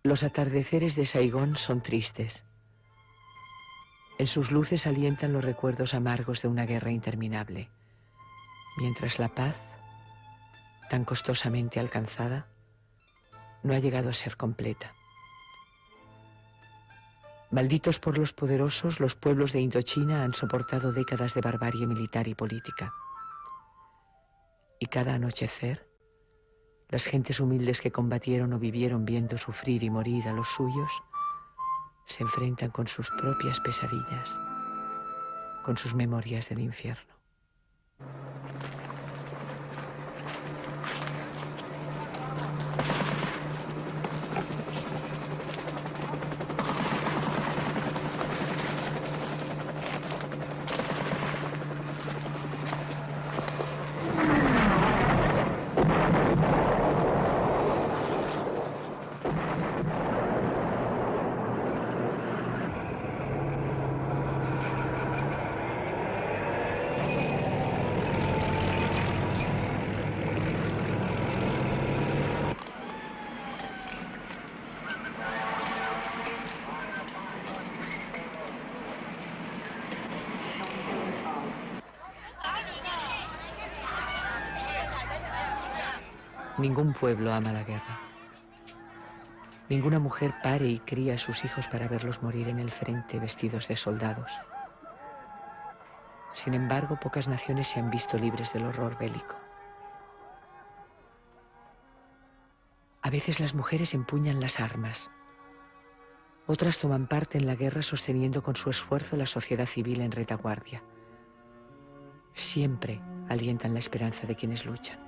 Los atardeceres de Saigón son tristes. En sus luces alientan los recuerdos amargos de una guerra interminable, mientras la paz, tan costosamente alcanzada, no ha llegado a ser completa. Malditos por los poderosos, los pueblos de Indochina han soportado décadas de barbarie militar y política. Y cada anochecer, las gentes humildes que combatieron o vivieron viendo sufrir y morir a los suyos, se enfrentan con sus propias pesadillas, con sus memorias del infierno. Ningún pueblo ama la guerra. Ninguna mujer pare y cría a sus hijos para verlos morir en el frente vestidos de soldados. Sin embargo, pocas naciones se han visto libres del horror bélico. A veces las mujeres empuñan las armas. Otras toman parte en la guerra sosteniendo con su esfuerzo la sociedad civil en retaguardia. Siempre alientan la esperanza de quienes luchan.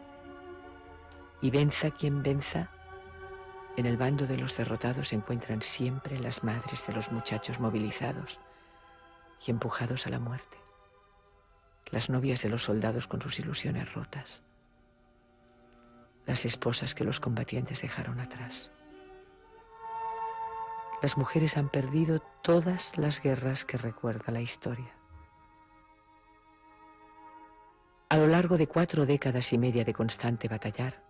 Y venza quien venza, en el bando de los derrotados se encuentran siempre las madres de los muchachos movilizados y empujados a la muerte, las novias de los soldados con sus ilusiones rotas, las esposas que los combatientes dejaron atrás. Las mujeres han perdido todas las guerras que recuerda la historia. A lo largo de 4 décadas y media de constante batallar,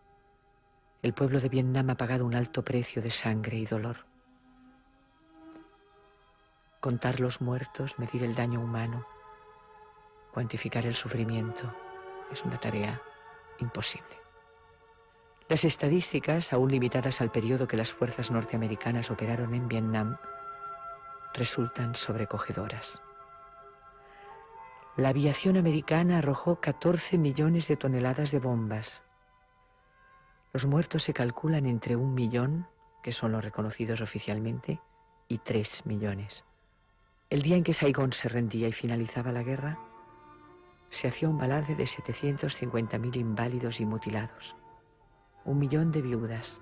el pueblo de Vietnam ha pagado un alto precio de sangre y dolor. Contar los muertos, medir el daño humano, cuantificar el sufrimiento, es una tarea imposible. Las estadísticas, aún limitadas al periodo que las fuerzas norteamericanas operaron en Vietnam, resultan sobrecogedoras. La aviación americana arrojó 14 millones de toneladas de bombas. Los muertos se calculan entre 1 millón, que son los reconocidos oficialmente, y 3 millones. El día en que Saigón se rendía y finalizaba la guerra, se hacía un balance de 750.000 inválidos y mutilados, 1 millón de viudas,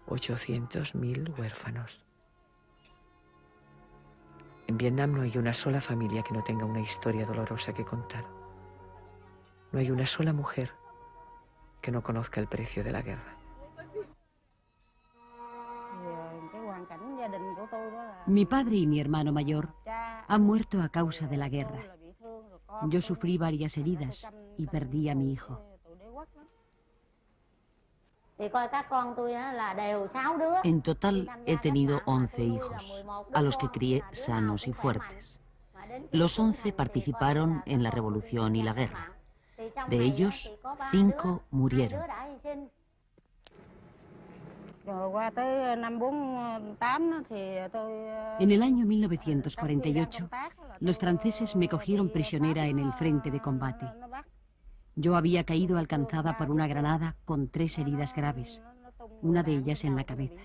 800.000 huérfanos. En Vietnam no hay una sola familia que no tenga una historia dolorosa que contar. No hay una sola mujer que no conozca el precio de la guerra. Mi padre y mi hermano mayor han muerto a causa de la guerra. Yo sufrí varias heridas y perdí a mi hijo. En total he tenido 11 hijos, a los que crié sanos y fuertes. Los 11 participaron en la revolución y la guerra. De ellos, 5 murieron. En el año 1948, los franceses me cogieron prisionera en el frente de combate. Yo había caído alcanzada por una granada con 3 heridas graves, una de ellas en la cabeza.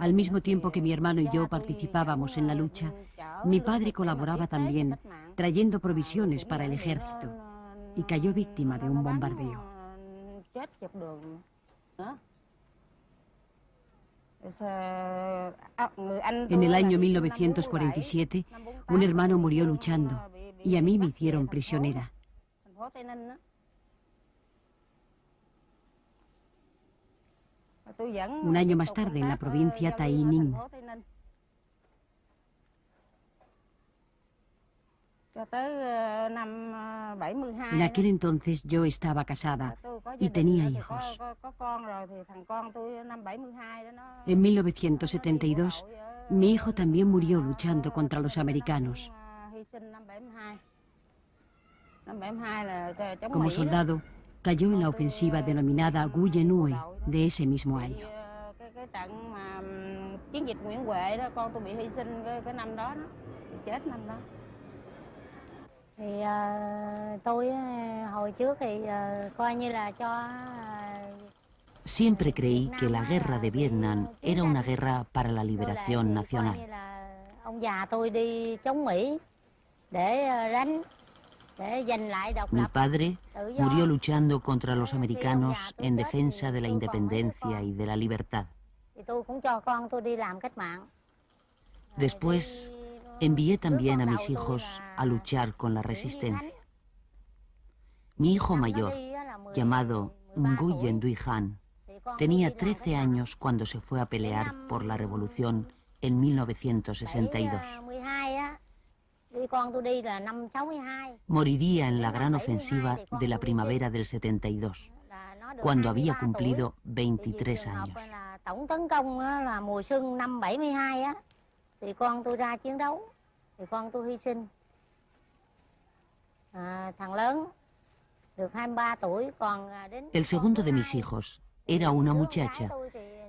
Al mismo tiempo que mi hermano y yo participábamos en la lucha, mi padre colaboraba también, trayendo provisiones para el ejército, y cayó víctima de un bombardeo. En el año 1947, un hermano murió luchando, y a mí me hicieron prisionera. Un año más tarde, en la provincia Tây Ninh. En aquel entonces yo estaba casada y tenía hijos. En 1972, mi hijo también murió luchando contra los americanos. Como soldado, cayó en la ofensiva denominada Guyenue de ese mismo año. Siempre creí que la guerra de Vietnam era una guerra para la liberación nacional. Mi padre murió luchando contra los americanos en defensa de la independencia y de la libertad. Después, envié también a mis hijos a luchar con la resistencia. Mi hijo mayor, llamado Nguyen Duy Han, tenía 13 años cuando se fue a pelear por la revolución en 1962. Moriría en la gran ofensiva de la primavera del 72, cuando había cumplido 23 años. El segundo de mis hijos era una muchacha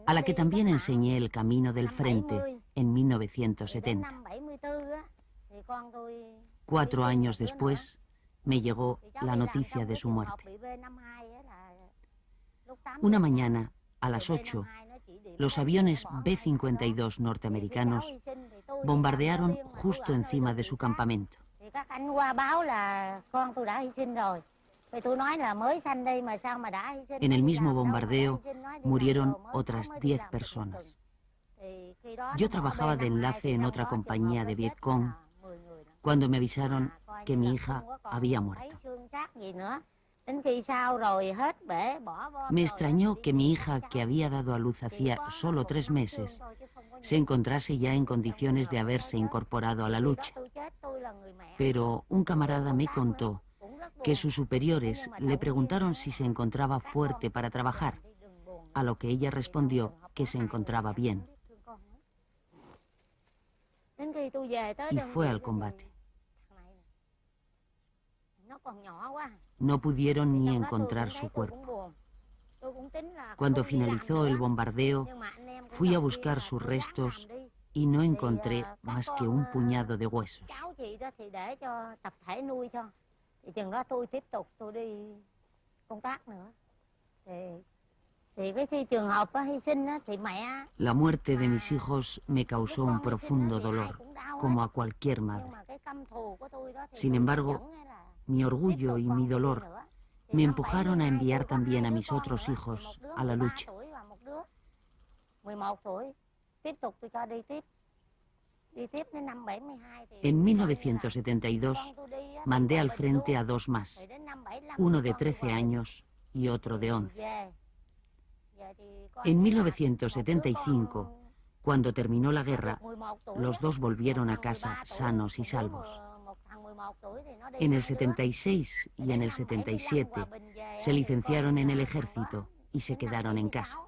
a la que también enseñé el camino del frente en 1970. 4 años después me llegó la noticia de su muerte. Una mañana, a las 8, los aviones B-52 norteamericanos bombardearon justo encima de su campamento. En el mismo bombardeo murieron otras 10 personas. Yo trabajaba de enlace en otra compañía de Vietcong cuando me avisaron que mi hija había muerto. Me extrañó que mi hija, que había dado a luz hacía solo 3 meses, se encontrase ya en condiciones de haberse incorporado a la lucha. Pero un camarada me contó que sus superiores le preguntaron si se encontraba fuerte para trabajar, a lo que ella respondió que se encontraba bien. Y fue al combate. No pudieron ni encontrar su cuerpo. Cuando finalizó el bombardeo, fui a buscar sus restos y no encontré más que un puñado de huesos. La muerte de mis hijos me causó un profundo dolor, como a cualquier madre. Sin embargo, mi orgullo y mi dolor me empujaron a enviar también a mis otros hijos a la lucha. En 1972 mandé al frente a 2 más, uno de 13 años y otro de 11. En 1975, cuando terminó la guerra, los 2 volvieron a casa sanos y salvos. En el 76 y en el 77 se licenciaron en el ejército y se quedaron en casa.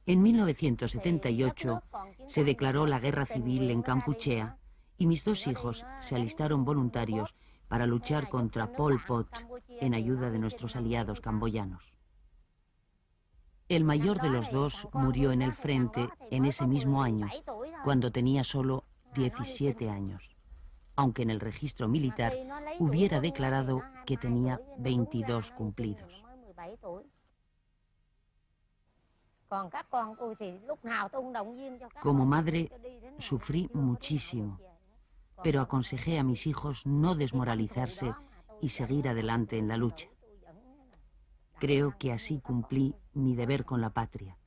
En 1978 se declaró la guerra civil en Kampuchea y mis 2 hijos se alistaron voluntarios para luchar contra Pol Pot en ayuda de nuestros aliados camboyanos. El mayor de los 2 murió en el frente en ese mismo año, cuando tenía solo 17 años, aunque en el registro militar hubiera declarado que tenía 22 cumplidos. Como madre, sufrí muchísimo, pero aconsejé a mis hijos no desmoralizarse y seguir adelante en la lucha. Creo que así cumplí mi deber con la patria.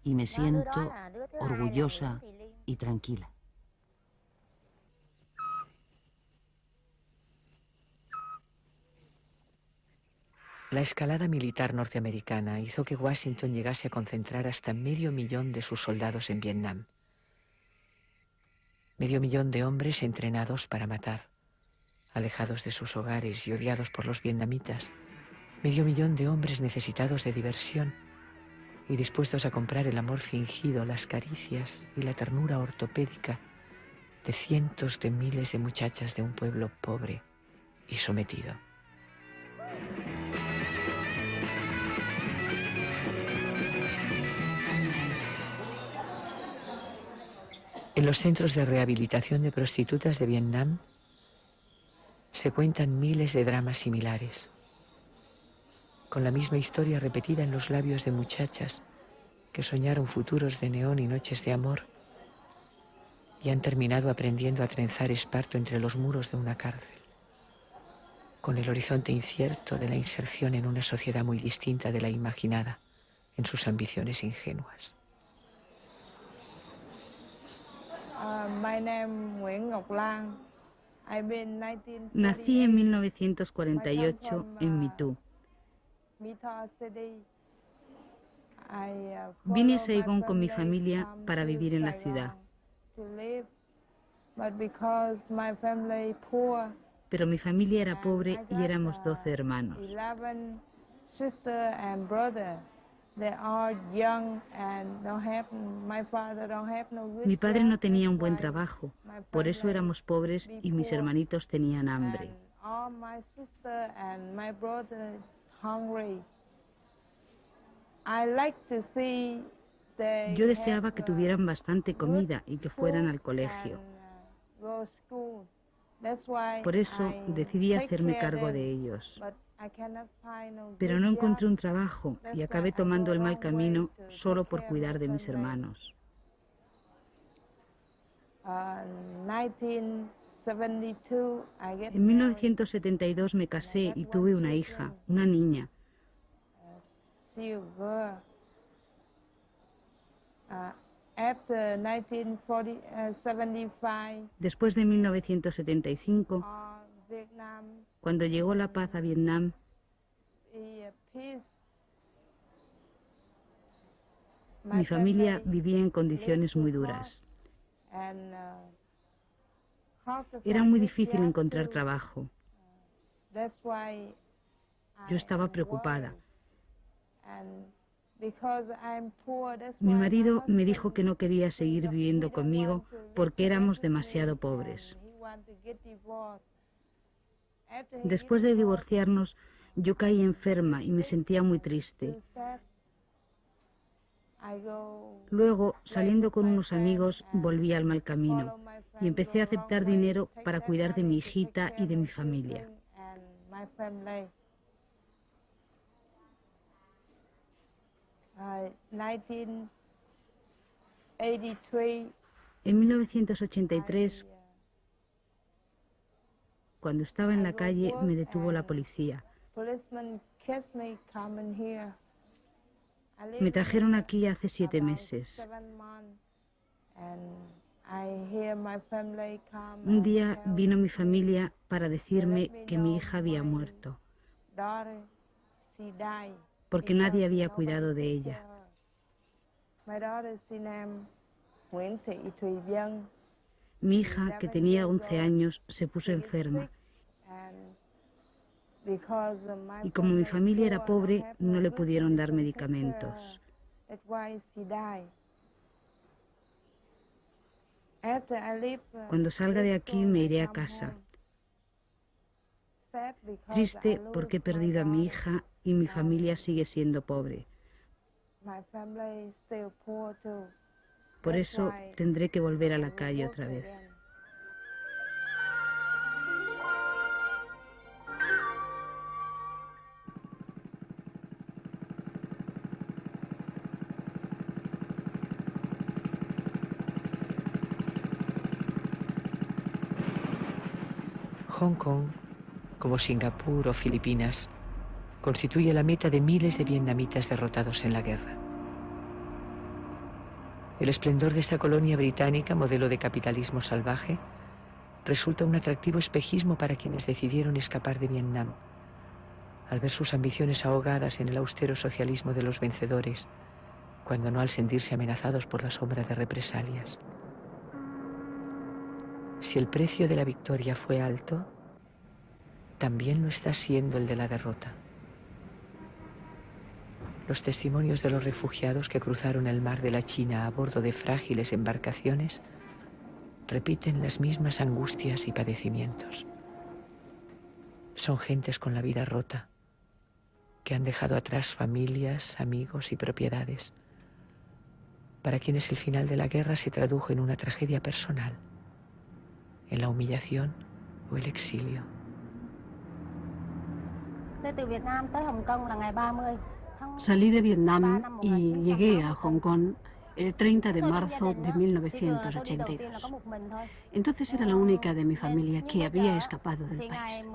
Y me siento orgullosa y tranquila. La escalada militar norteamericana hizo que Washington llegase a concentrar hasta 500.000 de sus soldados en Vietnam. 500.000 de hombres entrenados para matar, alejados de sus hogares y odiados por los vietnamitas. 500.000 de hombres necesitados de diversión y dispuestos a comprar el amor fingido, las caricias y la ternura ortopédica de cientos de miles de muchachas de un pueblo pobre y sometido. En los centros de rehabilitación de prostitutas de Vietnam se cuentan miles de dramas similares, con la misma historia repetida en los labios de muchachas que soñaron futuros de neón y noches de amor y han terminado aprendiendo a trenzar esparto entre los muros de una cárcel, con el horizonte incierto de la inserción en una sociedad muy distinta de la imaginada en sus ambiciones ingenuas. Nací en 1948 en Mitú. Vine a Saigón con mi familia para vivir en la ciudad. Pero mi familia era pobre y éramos 12 hermanos. Mi padre no tenía un buen trabajo, por eso éramos pobres y mis hermanitos tenían hambre. Yo deseaba que tuvieran bastante comida y que fueran al colegio. Por eso decidí hacerme cargo de ellos. Pero no encontré un trabajo y acabé tomando el mal camino solo por cuidar de mis hermanos. En 1972 me casé y tuve una hija, una niña. Después de 1975, cuando llegó la paz a Vietnam, mi familia vivía en condiciones muy duras. Era muy difícil encontrar trabajo. Yo estaba preocupada. Mi marido me dijo que no quería seguir viviendo conmigo porque éramos demasiado pobres. Después de divorciarnos, yo caí enferma y me sentía muy triste. Luego, saliendo con unos amigos, volví al mal camino y empecé a aceptar dinero para cuidar de mi hijita y de mi familia. En 1983, cuando estaba en la calle, me detuvo la policía. Me trajeron aquí hace 7 meses. Un día vino mi familia para decirme que mi hija había muerto, porque nadie había cuidado de ella. Mi hija, que tenía 11 años, se puso enferma. Y como mi familia era pobre, no le pudieron dar medicamentos. Cuando salga de aquí me iré a casa. Triste porque he perdido a mi hija y mi familia sigue siendo pobre. Por eso tendré que volver a la calle otra vez. Hong Kong, como Singapur o Filipinas, constituye la meta de miles de vietnamitas derrotados en la guerra. El esplendor de esta colonia británica, modelo de capitalismo salvaje, resulta un atractivo espejismo para quienes decidieron escapar de Vietnam, al ver sus ambiciones ahogadas en el austero socialismo de los vencedores, cuando no al sentirse amenazados por la sombra de represalias. Si el precio de la victoria fue alto, también lo está siendo el de la derrota. Los testimonios de los refugiados que cruzaron el mar de la China a bordo de frágiles embarcaciones repiten las mismas angustias y padecimientos. Son gentes con la vida rota, que han dejado atrás familias, amigos y propiedades, para quienes el final de la guerra se tradujo en una tragedia personal, en la humillación o el exilio. Salí de Vietnam y llegué a Hong Kong el 30 de marzo de 1982. Entonces era la única de mi familia que había escapado del país.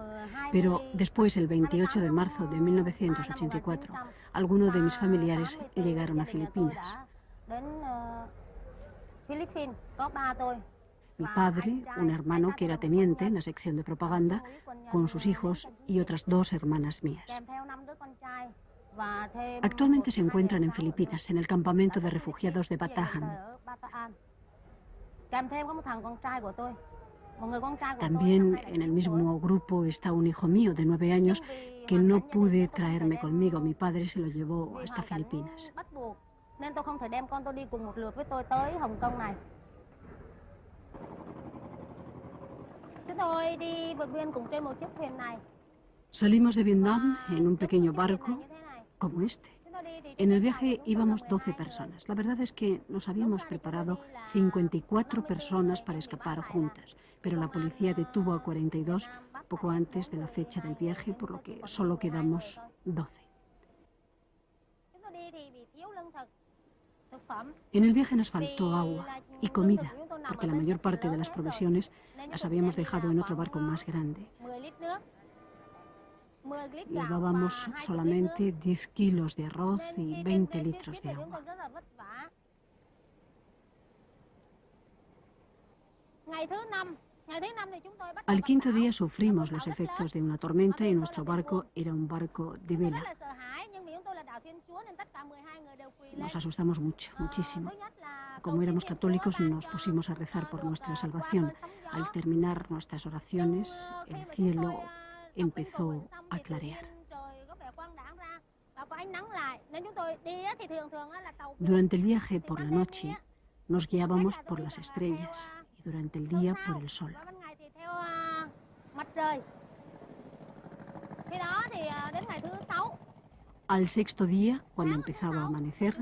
Pero después, el 28 de marzo de 1984, algunos de mis familiares llegaron a Filipinas. Mi padre, un hermano que era teniente en la sección de propaganda, con sus hijos y otras 2 hermanas mías. Actualmente se encuentran en Filipinas, en el campamento de refugiados de Bataan. También en el mismo grupo está un hijo mío de 9 años que no pude traerme conmigo. Mi padre se lo llevó hasta Filipinas. Salimos de Vietnam en un pequeño barco como este. En el viaje íbamos 12 personas. La verdad es que nos habíamos preparado 54 personas para escapar juntas, pero la policía detuvo a 42 poco antes de la fecha del viaje, por lo que solo quedamos 12. En el viaje nos faltó agua y comida, porque la mayor parte de las provisiones las habíamos dejado en otro barco más grande. Llevábamos solamente 10 kilos de arroz y 20 litros de agua. Al 5.º día sufrimos los efectos de una tormenta y nuestro barco era un barco de vela. Nos asustamos mucho, muchísimo. Como éramos católicos, nos pusimos a rezar por nuestra salvación. Al terminar nuestras oraciones, el cielo empezó a clarear. Durante el viaje por la noche nos guiábamos por las estrellas y durante el día por el sol. Al 6.º día, cuando empezaba a amanecer,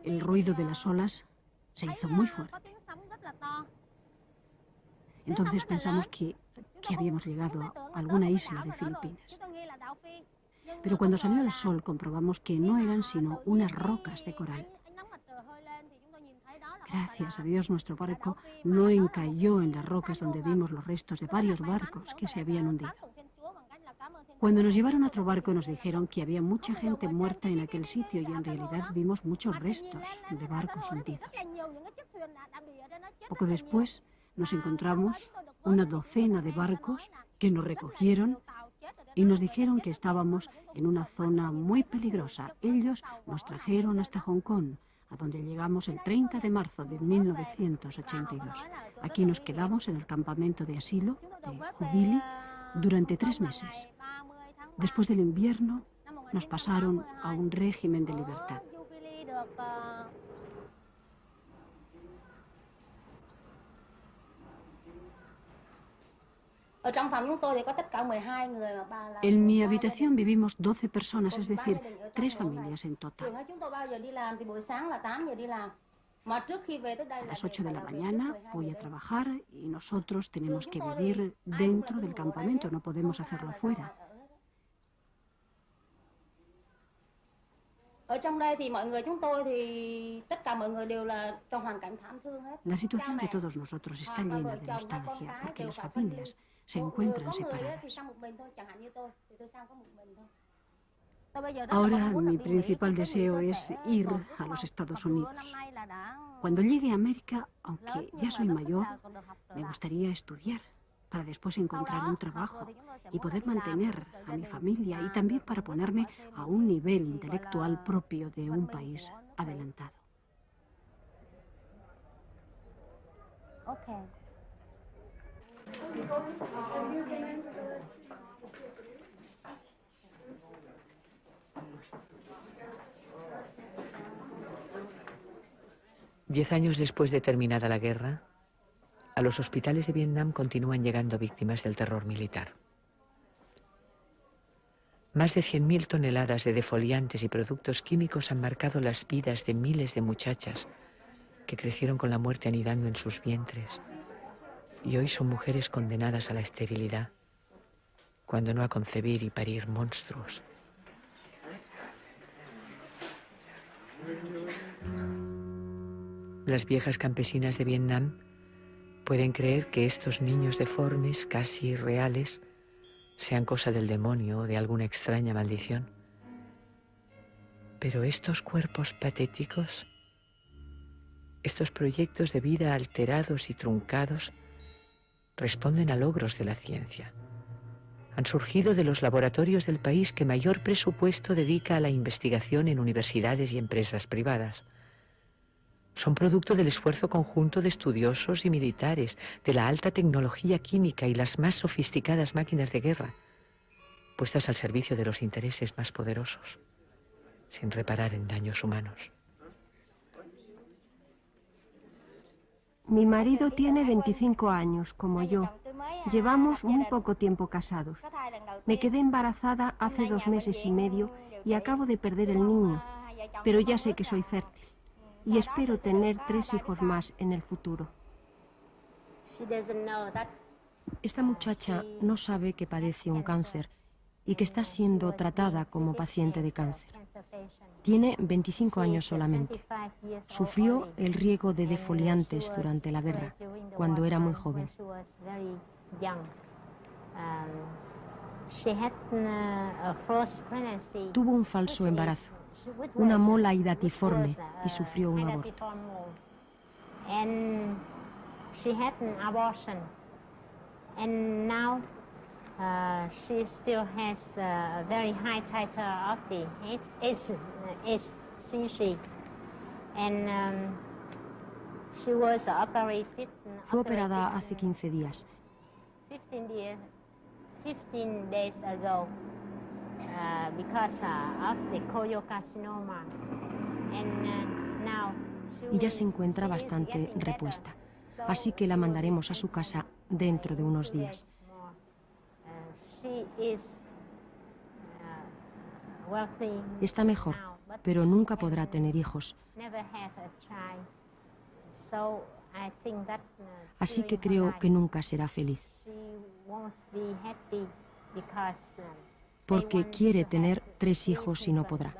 el ruido de las olas se hizo muy fuerte. Entonces pensamos que habíamos llegado a alguna isla de Filipinas. Pero cuando salió el sol comprobamos que no eran sino unas rocas de coral. Gracias a Dios nuestro barco no encalló en las rocas donde vimos los restos de varios barcos que se habían hundido. Cuando nos llevaron a otro barco nos dijeron que había mucha gente muerta en aquel sitio y en realidad vimos muchos restos de barcos hundidos. Poco después nos encontramos una docena de barcos que nos recogieron y nos dijeron que estábamos en una zona muy peligrosa. Ellos nos trajeron hasta Hong Kong, a donde llegamos el 30 de marzo de 1982. Aquí nos quedamos en el campamento de asilo de Jubili durante 3 meses. Después del invierno nos pasaron a un régimen de libertad. En mi habitación vivimos 12 personas, es decir, 3 familias en total. A las 8 de la mañana voy a trabajar y nosotros tenemos que vivir dentro del campamento, no podemos hacerlo fuera. La situación de todos nosotros está llena de nostalgia porque las familias se encuentran separadas. Ahora mi principal deseo es ir a los Estados Unidos. Cuando llegue a América, aunque ya soy mayor, me gustaría estudiar para después encontrar un trabajo y poder mantener a mi familia y también para ponerme a un nivel intelectual propio de un país adelantado. Okay. 10 años después de terminada la guerra, a los hospitales de Vietnam continúan llegando víctimas del terror militar. Más de 100.000 toneladas de defoliantes y productos químicos han marcado las vidas de miles de muchachas que crecieron con la muerte anidando en sus vientres y hoy son mujeres condenadas a la esterilidad, cuando no a concebir y parir monstruos. Las viejas campesinas de Vietnam pueden creer que estos niños deformes, casi irreales, sean cosa del demonio o de alguna extraña maldición. Pero estos cuerpos patéticos, estos proyectos de vida alterados y truncados, responden a logros de la ciencia. Han surgido de los laboratorios del país que mayor presupuesto dedica a la investigación en universidades y empresas privadas. Son producto del esfuerzo conjunto de estudiosos y militares, de la alta tecnología química y las más sofisticadas máquinas de guerra, puestas al servicio de los intereses más poderosos, sin reparar en daños humanos. Mi marido tiene 25 años, como yo. Llevamos muy poco tiempo casados. Me quedé embarazada hace 2 meses y medio y acabo de perder el niño, pero ya sé que soy fértil y espero tener 3 hijos más en el futuro. Esta muchacha no sabe que padece un cáncer y que está siendo tratada como paciente de cáncer. Tiene 25 años solamente. Sufrió el riego de defoliantes durante la guerra, cuando era muy joven. Tuvo un falso embarazo, una mola hidatiforme, y sufrió un aborto. She still has a very high titer of the HCG, and she was operated. Fue operada hace 15 días. 15 days ago because of the cholangiocarcinoma, and now y ya se encuentra bastante repuesta, así que la mandaremos a su casa dentro de unos días. Está mejor, pero nunca podrá tener hijos. Así que creo que nunca será feliz. Porque quiere tener 3 hijos y no podrá.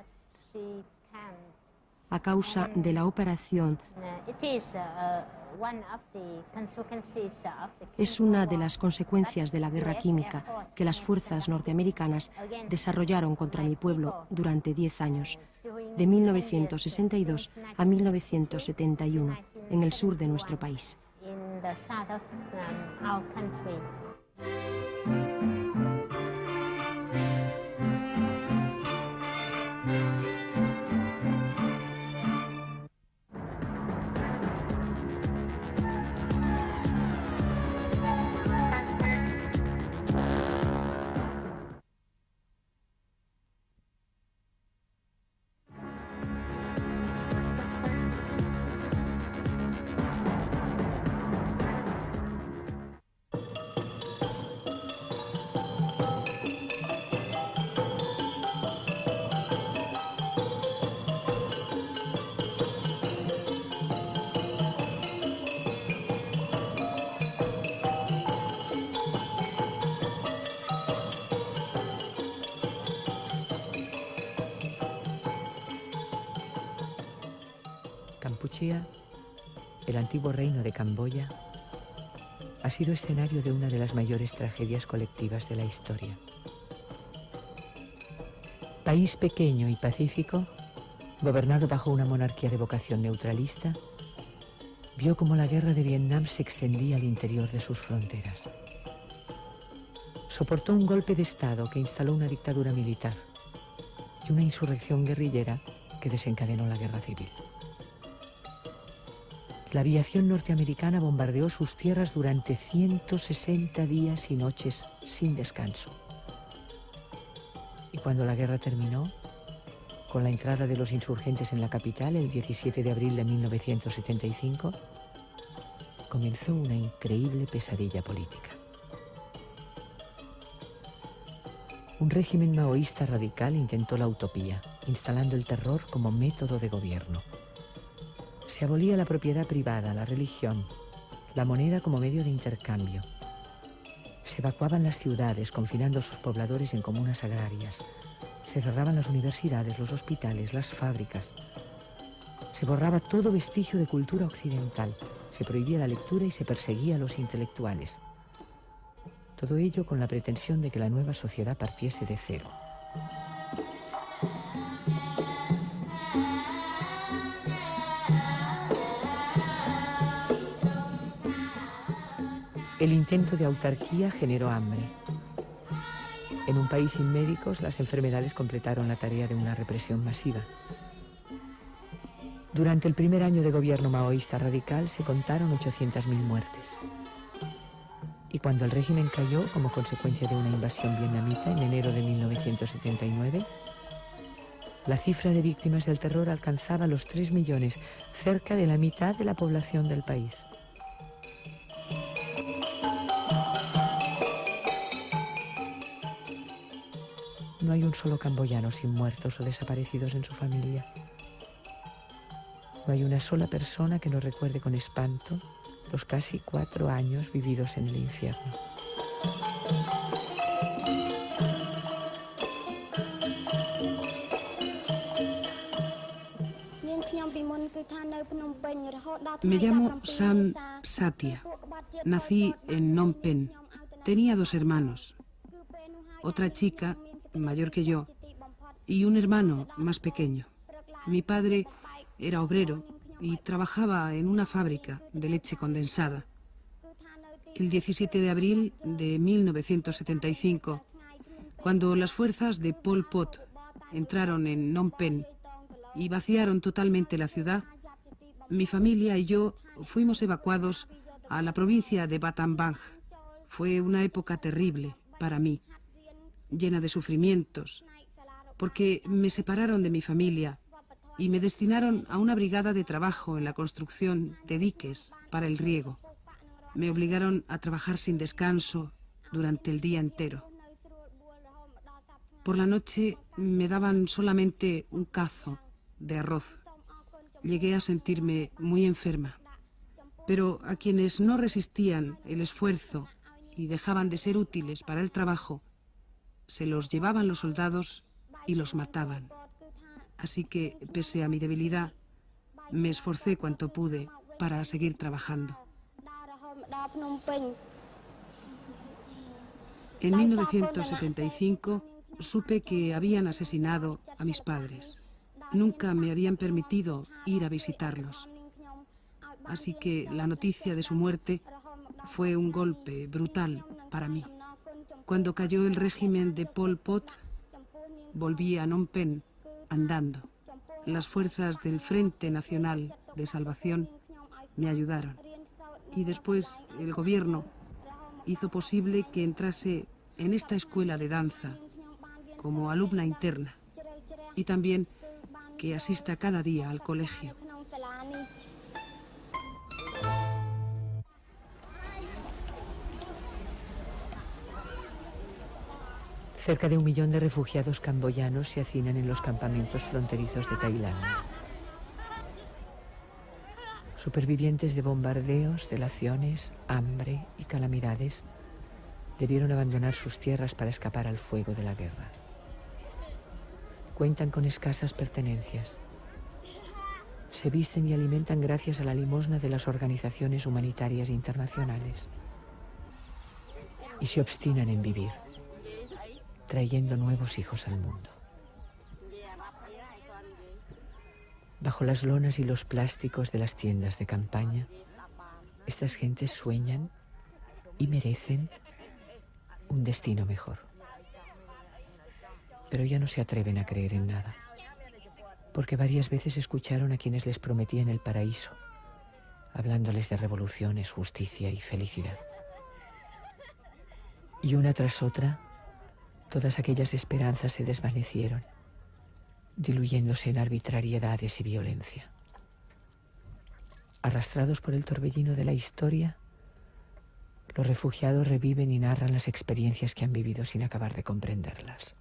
A causa de la operación, es una de las consecuencias de la guerra química que las fuerzas norteamericanas desarrollaron contra mi pueblo durante 10 años, de 1962 a 1971, en el sur de nuestro país. Kampuchea, el antiguo reino de Camboya, ha sido escenario de una de las mayores tragedias colectivas de la historia. País pequeño y pacífico, gobernado bajo una monarquía de vocación neutralista, vio cómo la guerra de Vietnam se extendía al interior de sus fronteras. soportó un golpe de Estado que instaló una dictadura militar y una insurrección guerrillera que desencadenó la guerra civil. La aviación norteamericana bombardeó sus tierras durante 160 días y noches sin descanso. Y cuando la guerra terminó, con la entrada de los insurgentes en la capital el 17 de abril de 1975, comenzó una increíble pesadilla política. Un régimen maoísta radical intentó la utopía, instalando el terror como método de gobierno. Se abolía la propiedad privada, la religión, la moneda como medio de intercambio. Se evacuaban las ciudades, confinando a sus pobladores en comunas agrarias. Se cerraban las universidades, los hospitales, las fábricas. Se borraba todo vestigio de cultura occidental. Se prohibía la lectura y se perseguía a los intelectuales. Todo ello con la pretensión de que la nueva sociedad partiese de cero. El intento de autarquía generó hambre. En un país sin médicos, las enfermedades completaron la tarea de una represión masiva. Durante el primer año de gobierno maoísta radical se contaron 800.000 muertes. Y cuando el régimen cayó como consecuencia de una invasión vietnamita en enero de 1979, la cifra de víctimas del terror alcanzaba los 3 millones, cerca de la mitad de la población del país. No hay un solo camboyano sin muertos o desaparecidos en su familia. No hay una sola persona que no recuerde con espanto los casi 4 años vividos en el infierno. Me llamo San Satia. Nací en Phnom Penh. Tenía 2 hermanos. Otra chica, mayor que yo, y un hermano más pequeño. Mi padre era obrero y trabajaba en una fábrica de leche condensada. El 17 de abril de 1975, cuando las fuerzas de Pol Pot entraron en Phnom Penh y vaciaron totalmente la ciudad, mi familia y yo fuimos evacuados a la provincia de Battambang. Fue una época terrible para mí, llena de sufrimientos, porque me separaron de mi familia y me destinaron a una brigada de trabajo en la construcción de diques para el riego. Me obligaron a trabajar sin descanso durante el día entero. Por la noche me daban solamente un cazo de arroz. Llegué a sentirme muy enferma. Pero a quienes no resistían el esfuerzo y dejaban de ser útiles para el trabajo, se los llevaban los soldados y los mataban. Así que, pese a mi debilidad, me esforcé cuanto pude para seguir trabajando. En 1975 supe que habían asesinado a mis padres. Nunca me habían permitido ir a visitarlos. Así que la noticia de su muerte fue un golpe brutal para mí. Cuando cayó el régimen de Pol Pot, volví a Phnom Penh andando. Las fuerzas del Frente Nacional de Salvación me ayudaron. Y después el gobierno hizo posible que entrase en esta escuela de danza como alumna interna y también que asista cada día al colegio. Cerca de 1 millón de refugiados camboyanos se hacinan en los campamentos fronterizos de Tailandia. Supervivientes de bombardeos, delaciones, hambre y calamidades debieron abandonar sus tierras para escapar al fuego de la guerra. Cuentan con escasas pertenencias. Se visten y alimentan gracias a la limosna de las organizaciones humanitarias internacionales. Y se obstinan en vivir, trayendo nuevos hijos al mundo. Bajo las lonas y los plásticos de las tiendas de campaña, estas gentes sueñan y merecen un destino mejor. Pero ya no se atreven a creer en nada, porque varias veces escucharon a quienes les prometían el paraíso, hablándoles de revoluciones, justicia y felicidad. Y una tras otra, todas aquellas esperanzas se desvanecieron, diluyéndose en arbitrariedades y violencia. Arrastrados por el torbellino de la historia, los refugiados reviven y narran las experiencias que han vivido sin acabar de comprenderlas.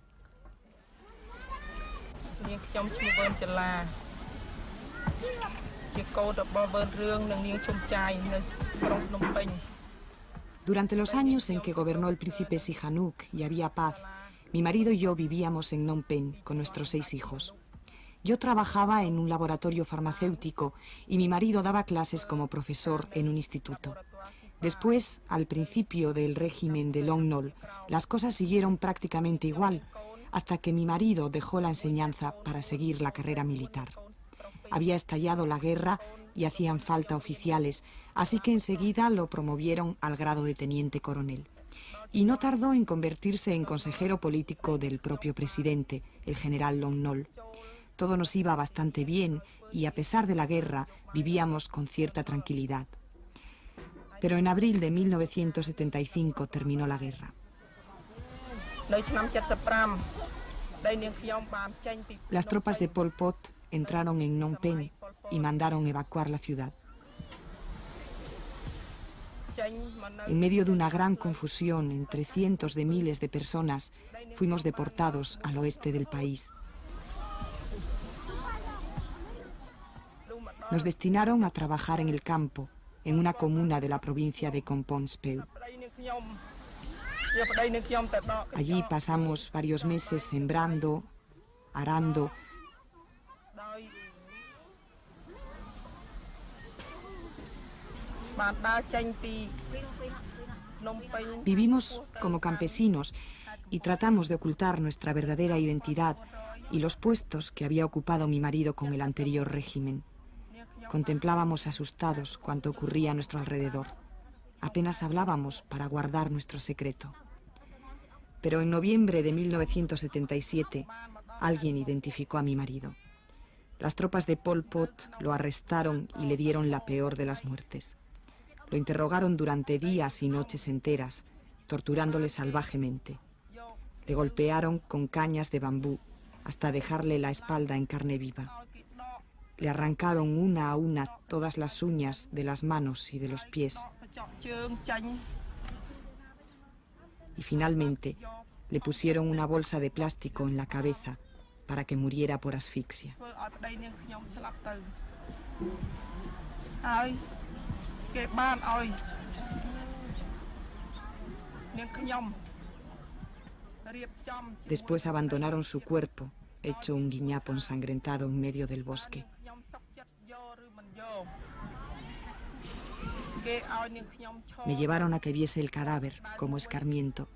Durante los años en que gobernó el príncipe Sihanouk y había paz, mi marido y yo vivíamos en Phnom Penh con nuestros 6 hijos. Yo trabajaba en un laboratorio farmacéutico y mi marido daba clases como profesor en un instituto. Después, al principio del régimen de Lon Nol, las cosas siguieron prácticamente igual, hasta que mi marido dejó la enseñanza para seguir la carrera militar. Había estallado la guerra y hacían falta oficiales, así que enseguida lo promovieron al grado de teniente coronel. Y no tardó en convertirse en consejero político del propio presidente, el general Lon Nol. Todo nos iba bastante bien y a pesar de la guerra vivíamos con cierta tranquilidad. Pero en abril de 1975 terminó la guerra. Las tropas de Pol Pot entraron en Phnom Penh y mandaron evacuar la ciudad. En medio de una gran confusión entre cientos de miles de personas, fuimos deportados al oeste del país. Nos destinaron a trabajar en el campo, en una comuna de la provincia de Kompong Speu. Allí pasamos varios meses sembrando, arando. Vivimos como campesinos y tratamos de ocultar nuestra verdadera identidad y los puestos que había ocupado mi marido con el anterior régimen. Contemplábamos asustados cuanto ocurría a nuestro alrededor. Apenas hablábamos para guardar nuestro secreto. Pero en noviembre de 1977, alguien identificó a mi marido. Las tropas de Pol Pot lo arrestaron y le dieron la peor de las muertes. Lo interrogaron durante días y noches enteras, torturándole salvajemente. Le golpearon con cañas de bambú hasta dejarle la espalda en carne viva. Le arrancaron una a una todas las uñas de las manos y de los pies. Y finalmente le pusieron una bolsa de plástico en la cabeza para que muriera por asfixia. Después abandonaron su cuerpo, hecho un guiñapo ensangrentado en medio del bosque. Me llevaron a que viese el cadáver como escarmiento.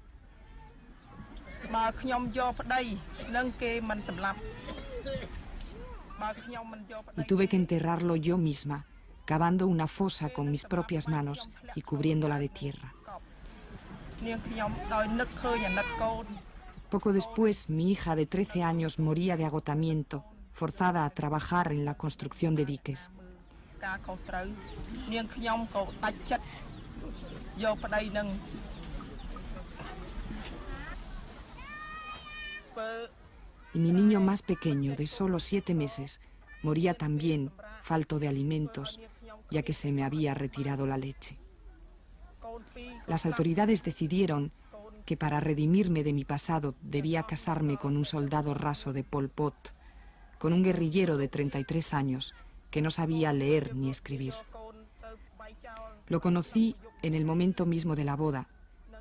Y tuve que enterrarlo yo misma, cavando una fosa con mis propias manos y cubriéndola de tierra. Poco después, mi hija de 13 años moría de agotamiento, forzada a trabajar en la construcción de diques. Y mi niño más pequeño, de solo 7 meses, moría también, falto de alimentos, ya que se me había retirado la leche. Las autoridades decidieron que para redimirme de mi pasado debía casarme con un soldado raso de Pol Pot, con un guerrillero de 33 años que no sabía leer ni escribir. Lo conocí en el momento mismo de la boda,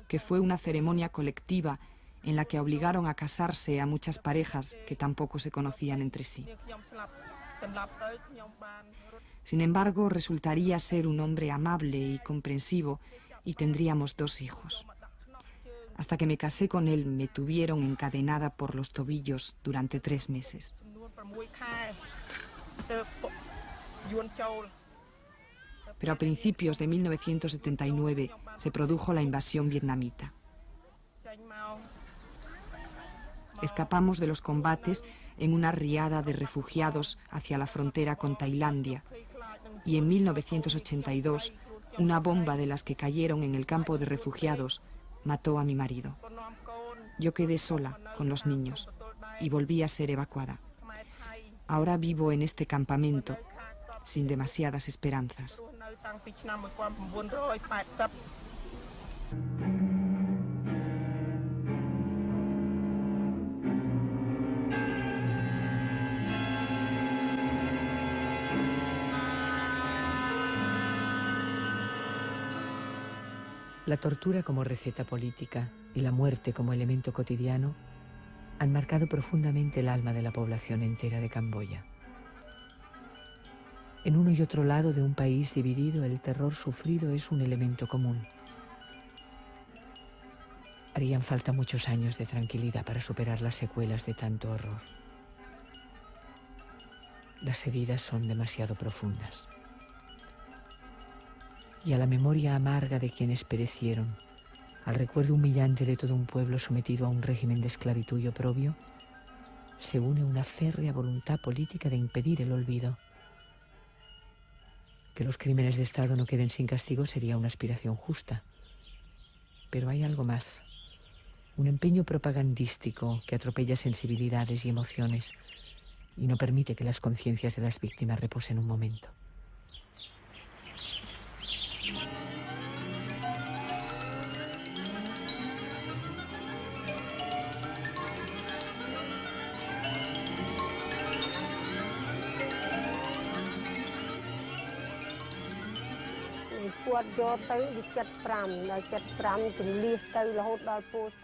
que fue una ceremonia colectiva en la que obligaron a casarse a muchas parejas que tampoco se conocían entre sí. Sin embargo, resultaría ser un hombre amable y comprensivo y tendríamos 2 hijos. Hasta que me casé con él, me tuvieron encadenada por los tobillos durante 3 meses. Pero a principios de 1979 se produjo la invasión vietnamita. Escapamos de los combates en una riada de refugiados hacia la frontera con Tailandia. Y en 1982, una bomba de las que cayeron en el campo de refugiados mató a mi marido. Yo quedé sola con los niños y volví a ser evacuada. Ahora vivo en este campamento sin demasiadas esperanzas. La tortura como receta política y la muerte como elemento cotidiano han marcado profundamente el alma de la población entera de Camboya. En uno y otro lado de un país dividido, el terror sufrido es un elemento común. Harían falta muchos años de tranquilidad para superar las secuelas de tanto horror. Las heridas son demasiado profundas. Y a la memoria amarga de quienes perecieron, al recuerdo humillante de todo un pueblo sometido a un régimen de esclavitud y oprobio, se une una férrea voluntad política de impedir el olvido. Que los crímenes de Estado no queden sin castigo sería una aspiración justa. Pero hay algo más. Un empeño propagandístico que atropella sensibilidades y emociones y no permite que las conciencias de las víctimas reposen un momento.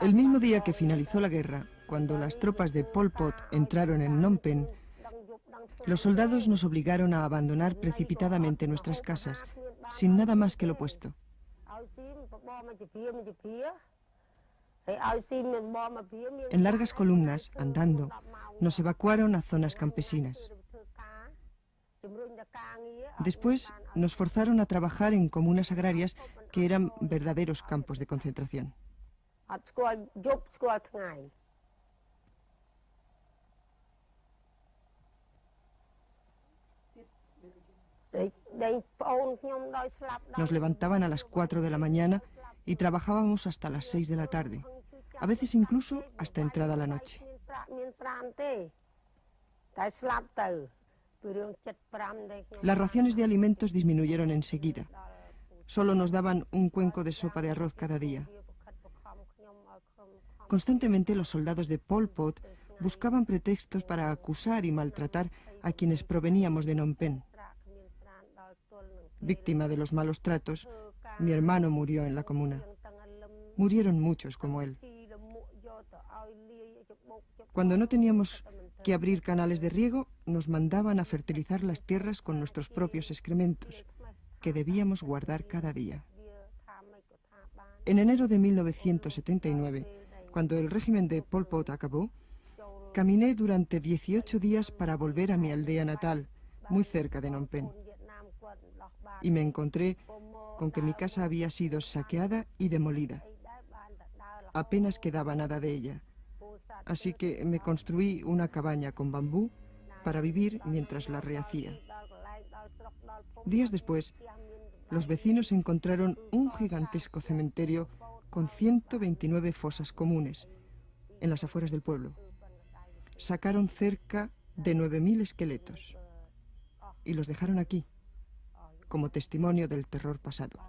El mismo día que finalizó la guerra, cuando las tropas de Pol Pot entraron en Phnom Penh, los soldados nos obligaron a abandonar precipitadamente nuestras casas, sin nada más que lo opuesto. En largas columnas, andando, nos evacuaron a zonas campesinas. Después nos forzaron a trabajar en comunas agrarias que eran verdaderos campos de concentración. Nos levantaban a las 4 de la mañana y trabajábamos hasta las 6 de la tarde, a veces incluso hasta entrada la noche. Las raciones de alimentos disminuyeron enseguida. Solo nos daban un cuenco de sopa de arroz cada día. Constantemente los soldados de Pol Pot buscaban pretextos para acusar y maltratar a quienes proveníamos de Phnom Penh. Víctima de los malos tratos, mi hermano murió en la comuna. Murieron muchos como él. Cuando no teníamos que abrir canales de riego, nos mandaban a fertilizar las tierras con nuestros propios excrementos, que debíamos guardar cada día. En enero de 1979, cuando el régimen de Pol Pot acabó, caminé durante 18 días para volver a mi aldea natal, muy cerca de Phnom Penh. Y me encontré con que mi casa había sido saqueada y demolida. Apenas quedaba nada de ella. Así que me construí una cabaña con bambú para vivir mientras la rehacía. Días después, los vecinos encontraron un gigantesco cementerio con 129 fosas comunes en las afueras del pueblo. Sacaron cerca de 9.000 esqueletos y los dejaron aquí, como testimonio del terror pasado.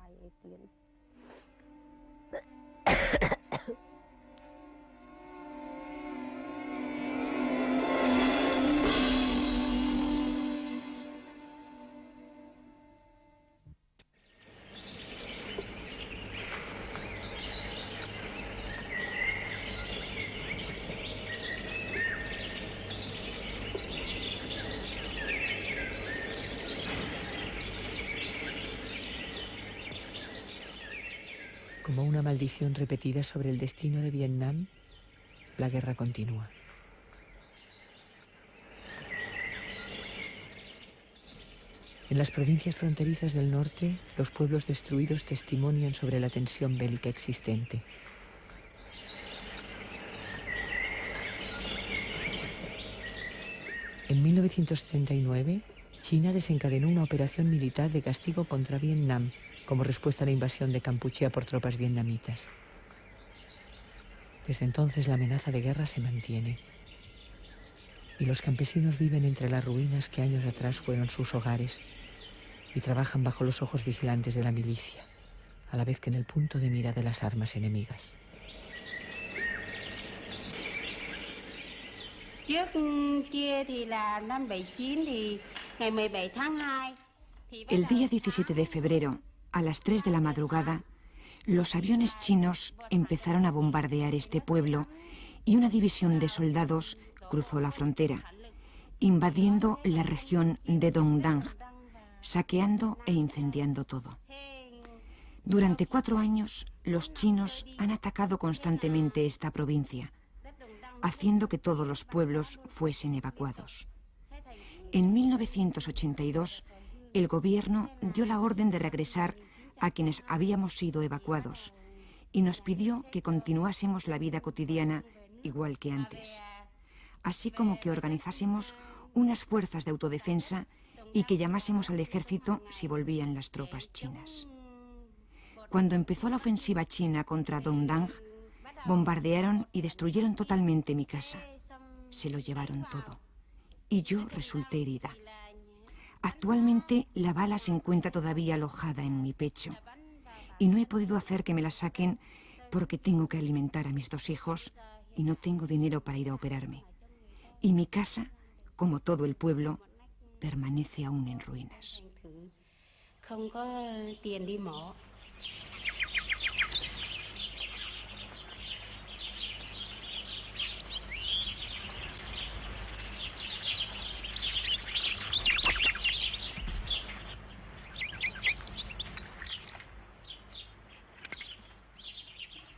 Como una maldición repetida sobre el destino de Vietnam, la guerra continúa. En las provincias fronterizas del norte, los pueblos destruidos testimonian sobre la tensión bélica existente. En 1979, China desencadenó una operación militar de castigo contra Vietnam como respuesta a la invasión de Kampuchea por tropas vietnamitas. Desde entonces la amenaza de guerra se mantiene y los campesinos viven entre las ruinas que años atrás fueron sus hogares y trabajan bajo los ojos vigilantes de la milicia, a la vez que en el punto de mira de las armas enemigas. El día 17 de febrero, a las 3 de la madrugada, los aviones chinos empezaron a bombardear este pueblo y una división de soldados cruzó la frontera, invadiendo la región de Dongdang, saqueando e incendiando todo. Durante 4 años, los chinos han atacado constantemente esta provincia, haciendo que todos los pueblos fuesen evacuados. En 1982, el gobierno dio la orden de regresar a quienes habíamos sido evacuados y nos pidió que continuásemos la vida cotidiana igual que antes, así como que organizásemos unas fuerzas de autodefensa y que llamásemos al ejército si volvían las tropas chinas. Cuando empezó la ofensiva china contra Dongdang, bombardearon y destruyeron totalmente mi casa. Se lo llevaron todo. Y yo resulté herida. Actualmente la bala se encuentra todavía alojada en mi pecho. Y no he podido hacer que me la saquen porque tengo que alimentar a mis 2 hijos y no tengo dinero para ir a operarme. Y mi casa, como todo el pueblo, permanece aún en ruinas.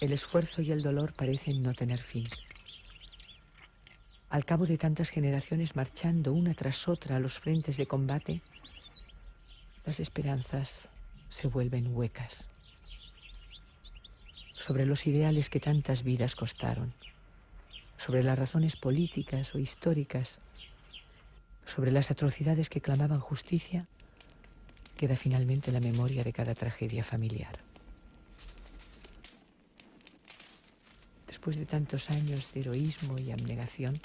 El esfuerzo y el dolor parecen no tener fin. Al cabo de tantas generaciones marchando una tras otra a los frentes de combate, las esperanzas se vuelven huecas. Sobre los ideales que tantas vidas costaron, sobre las razones políticas o históricas, sobre las atrocidades que clamaban justicia, queda finalmente la memoria de cada tragedia familiar. Después de tantos años de heroísmo y abnegación,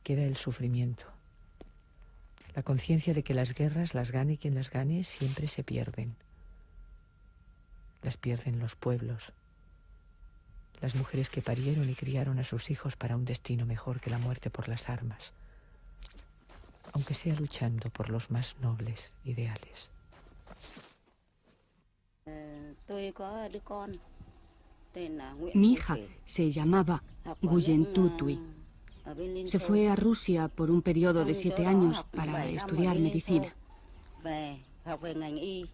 queda el sufrimiento. La conciencia de que las guerras, las gane quien las gane, siempre se pierden. Las pierden los pueblos, las mujeres que parieron y criaron a sus hijos para un destino mejor que la muerte por las armas, aunque sea luchando por los más nobles ideales. Mi hija se llamaba Nguyen Tu Tuy. Se fue a Rusia por un periodo de 7 años para estudiar medicina.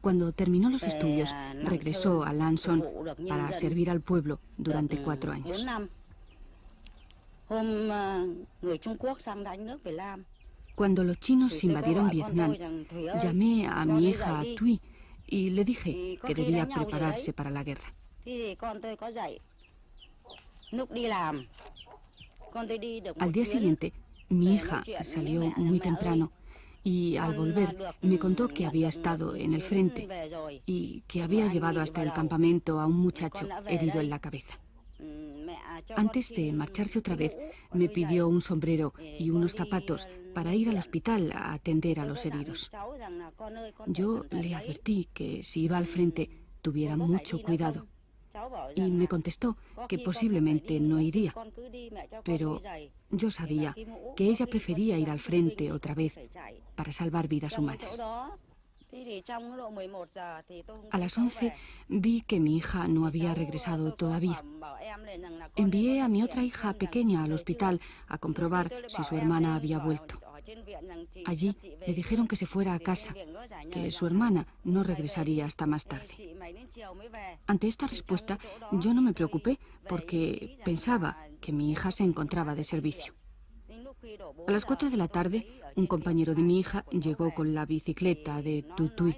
Cuando terminó los estudios, regresó a Lan Son para servir al pueblo durante 4 años. Cuando los chinos invadieron Vietnam, llamé a mi hija Tuy y le dije que debía prepararse para la guerra. Al día siguiente, mi hija salió muy temprano y al volver me contó que había estado en el frente y que había llevado hasta el campamento a un muchacho herido en la cabeza. Antes de marcharse otra vez, me pidió un sombrero y unos zapatos para ir al hospital a atender a los heridos. Yo le advertí que si iba al frente tuviera mucho cuidado y me contestó que posiblemente no iría, pero yo sabía que ella prefería ir al frente otra vez para salvar vidas humanas. A las 11 vi que mi hija no había regresado todavía. Envié a mi otra hija pequeña al hospital a comprobar si su hermana había vuelto. Allí le dijeron que se fuera a casa, que su hermana no regresaría hasta más tarde. Ante esta respuesta, yo no me preocupé porque pensaba que mi hija se encontraba de servicio. A las 4 de la tarde, un compañero de mi hija llegó con la bicicleta de Tu Tuy.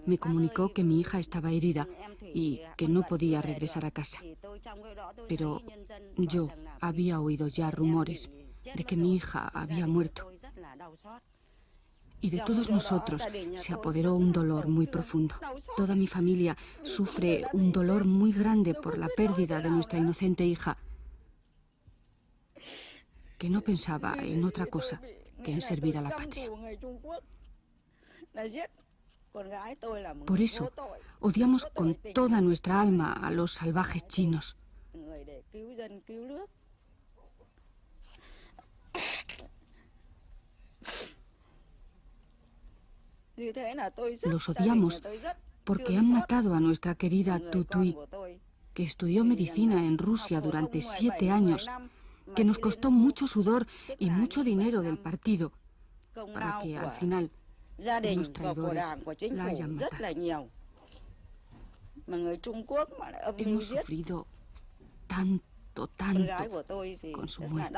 Me comunicó que mi hija estaba herida y que no podía regresar a casa. Pero yo había oído ya rumores de que mi hija había muerto. Y de todos nosotros se apoderó un dolor muy profundo. Toda mi familia sufre un dolor muy grande por la pérdida de nuestra inocente hija, que no pensaba en otra cosa que en servir a la patria. Por eso odiamos con toda nuestra alma a los salvajes chinos. Los odiamos porque han matado a nuestra querida Tu Thuy, que estudió medicina en Rusia durante 7 años, que nos costó mucho sudor y mucho dinero del partido, para que al final los traidores la hayan matado. Hemos sufrido tanto con su muerte.